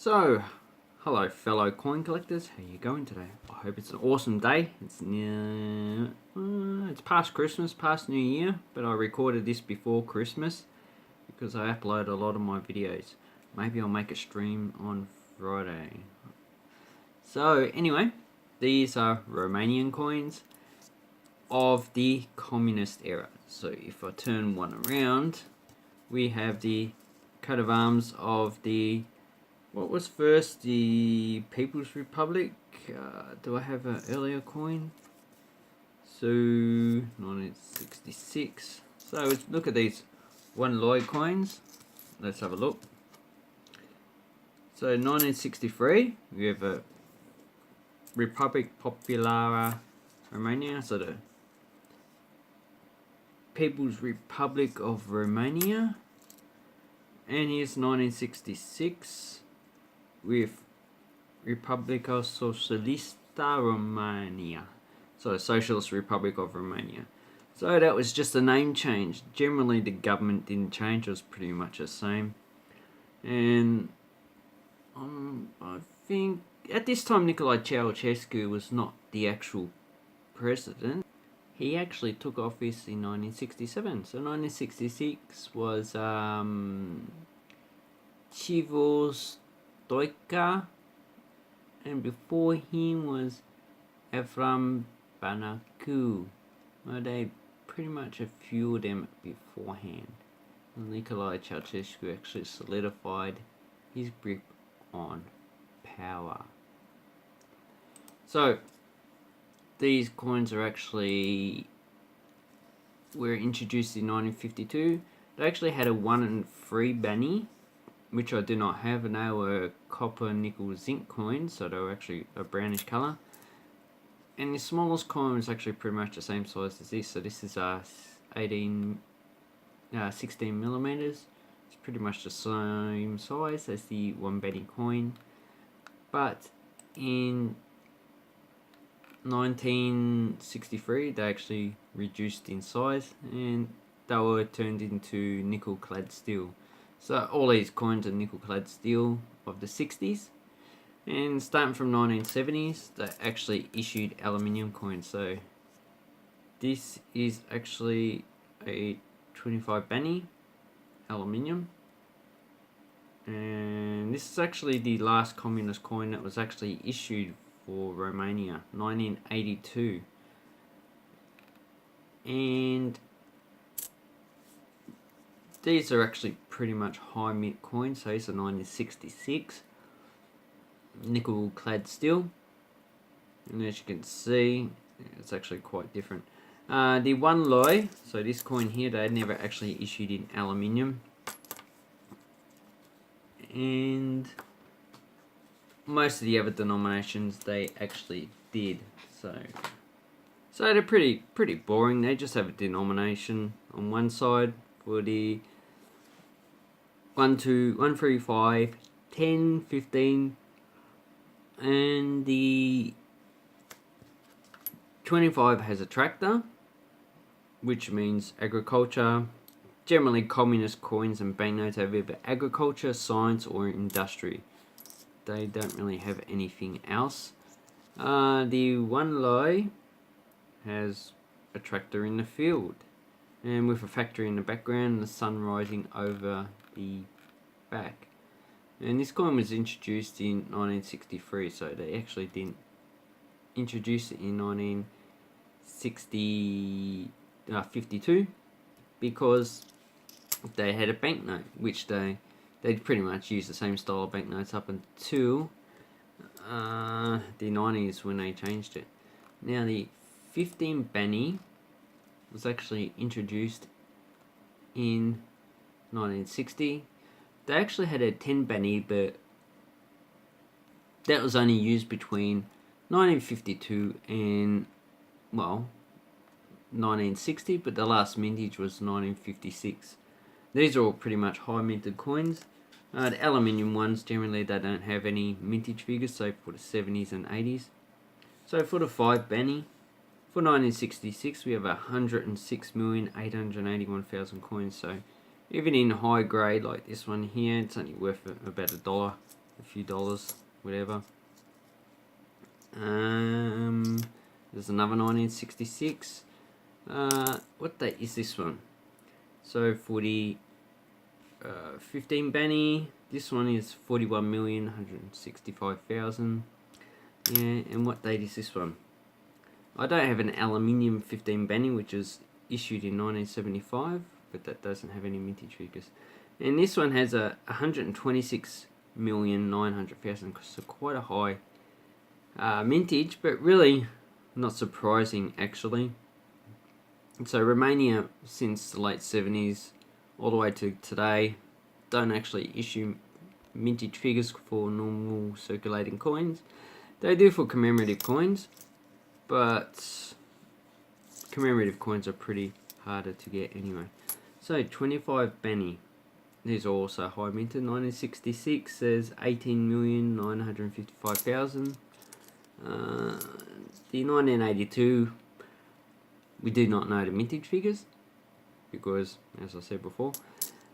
So, hello fellow coin collectors, how you going today? I hope it's an awesome day. It's past Christmas, past New Year, but I recorded this before Christmas because I upload a lot of my videos. Maybe I'll make a stream on Friday. So anyway, these are Romanian coins of the communist era. So if I turn one around, we have the coat of arms of the what was first, the People's Republic? Do I have an earlier coin? So, 1966. So, let's look at these 1 lei coins. Let's have a look. So, 1963, we have a Republic Populara Romania. So, the People's Republic of Romania. And here's 1966. With Republica Socialista Romania. So Socialist Republic of Romania. So that was just a name change. Generally the government didn't change, it was pretty much the same. And I think at this time Nicolae Ceausescu was not the actual president. He actually took office in 1967. So 1966 was Chivos Stoica, and before him was Efram Banacu. Well, they pretty much a few of them beforehand. Nicolae Ceausescu actually solidified his grip on power. So these coins were introduced in 1952. They actually had a 1 and 3 Benny, which I do not have, and they were copper, nickel, zinc coins, so they were actually a brownish colour. And the smallest coin was actually pretty much the same size as this, so this is 16 millimeters. It's pretty much the same size as the 1 Benny coin, but in 1963 they actually reduced in size and they were turned into nickel clad steel. So all these coins are nickel clad steel of the 60s, and starting from 1970s they actually issued aluminium coins. So this is actually a 25 Benny aluminium, and this is actually the last communist coin that was actually issued for Romania, 1982. And these are actually pretty much high mint coins. So these are 1966 nickel clad steel, and as you can see it's actually quite different. The 1 lei, so this coin here, they never actually issued in aluminium, and most of the other denominations they actually did. So they're pretty boring. They just have a denomination on one side for the 1, 2, 1, 3, 5, 10, 15, and the 25 has a tractor, which means agriculture. Generally communist coins and banknotes have either agriculture, science, or industry. They don't really have anything else. The 1 lei has a tractor in the field, and with a factory in the background and the sun rising over the back. And this coin was introduced in 1963, so they actually didn't introduce it in 1952 because they had a banknote, which they pretty much used the same style of banknotes up until the 90s when they changed it. Now the 15 Benny was actually introduced in 1960. They actually had a 10 Benny, but that was only used between 1952 and, well, 1960, but the last mintage was 1956. These are all pretty much high minted coins. The aluminium ones, generally they don't have any mintage figures, so for the 70s and 80s. So for the 5 Benny, for 1966 we have 106,881,000 coins. So even in high grade like this one here, it's only worth about $1. a few dollars, whatever. There's another 1966. What date is this one? So for the 15 Benny, this one is 41,165,000. Yeah, and what date is this one? I don't have an aluminium 15 Benny, which is issued in 1975, but that doesn't have any mintage figures. And this one has a 126,900,000, so quite a high mintage, but really not surprising actually. So Romania, since the late 70s all the way to today, don't actually issue mintage figures for normal circulating coins. They do for commemorative coins, but commemorative coins are pretty harder to get anyway. So 25 Benny. These are also high minted. 1966 says 18,955,000. The 1982, we do not know the mintage figures because, as I said before,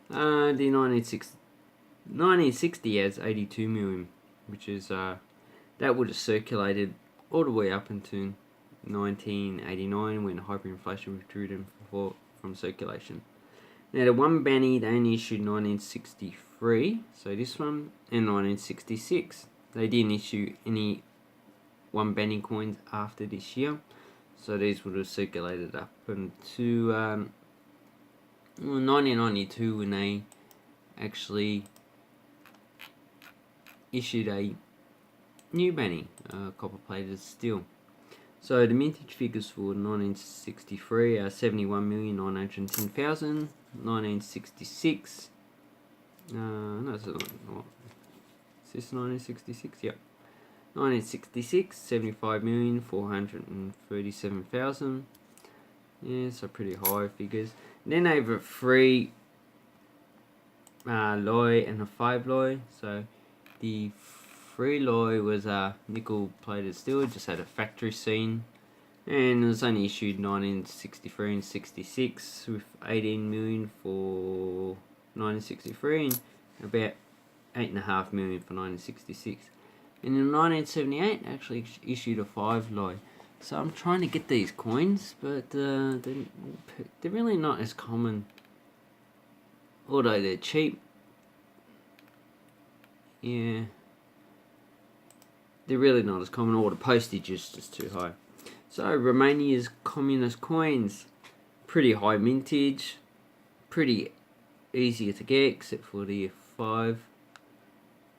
the 1960 has 82 million, which is that would have circulated all the way up into 1989 when hyperinflation withdrew them from circulation. Now the one Benny they only issued 1963, so this one, and 1966. They didn't issue any one Benny coins after this year, so these would have circulated up into 1992 when they actually issued a new Benny, copper plated steel. So the mintage figures for 1963 are 71,910,000. 1966. No, is this 1966? Yep. 1966, 75,437,000. Yeah, so pretty high figures. And then they have a 3 Loy and a 5 Loy. So the 3 Loy was a nickel plated steel, just had a factory scene. And it was only issued 1963 and 66 with 18 million for 1963 and about 8.5 million for 1966. And in 1978 actually issued a 5 Loy. So I'm trying to get these coins, but they're really not as common. Although they're cheap. Yeah. They're really not as common, or the postage is just too high. So Romania's communist coins, pretty high mintage, pretty easier to get except for the 5,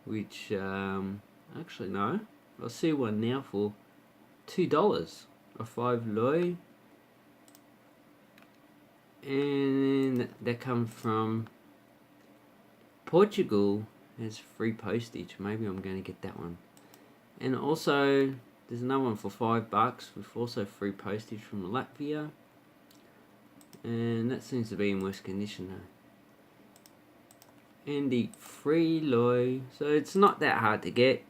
which actually no, I'll see one now for $2, a 5 Loy, and that comes from Portugal. Has free postage. Maybe I'm going to get that one. And also there's another one for $5 with also free postage from Latvia. And that seems to be in worse condition though. And the 3 Loy, so it's not that hard to get.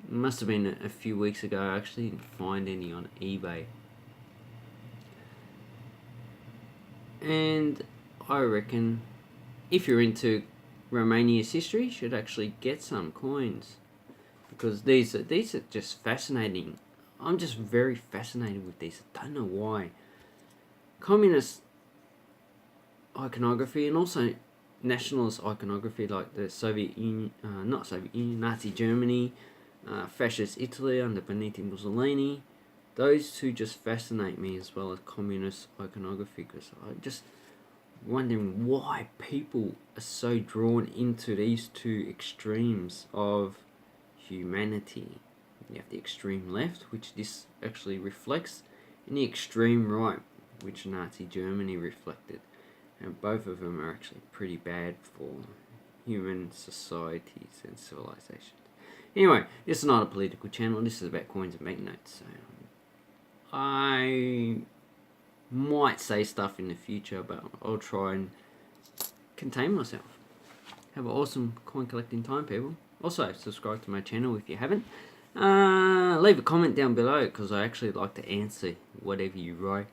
It must have been a few weeks ago. I actually didn't find any on eBay. And I reckon if you're into Romania's history, you should actually get some coins. Because these are just fascinating. I'm just very fascinated with these. I don't know why. Communist iconography and also nationalist iconography like the Soviet Union, not Soviet Union, Nazi Germany, fascist Italy under Benito Mussolini. Those two just fascinate me, as well as communist iconography, because I'm just wondering why people are so drawn into these two extremes of humanity. You have the extreme left, which this actually reflects, and the extreme right, which Nazi Germany reflected. And both of them are actually pretty bad for human societies and civilizations. Anyway, this is not a political channel. This is about coins and banknotes. So I might say stuff in the future, but I'll try and contain myself. Have an awesome coin collecting time, people. Also, subscribe to my channel if you haven't. Leave a comment down below, because I actually like to answer whatever you write.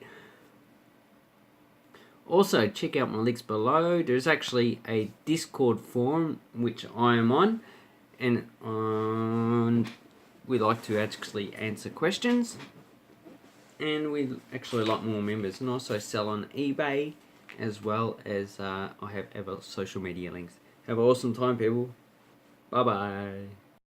Also, check out my links below. There's actually a Discord forum which I am on, and we like to actually answer questions, and we actually like more members, and also sell on eBay, as well as I have other social media links. Have an awesome time, people. Bye bye.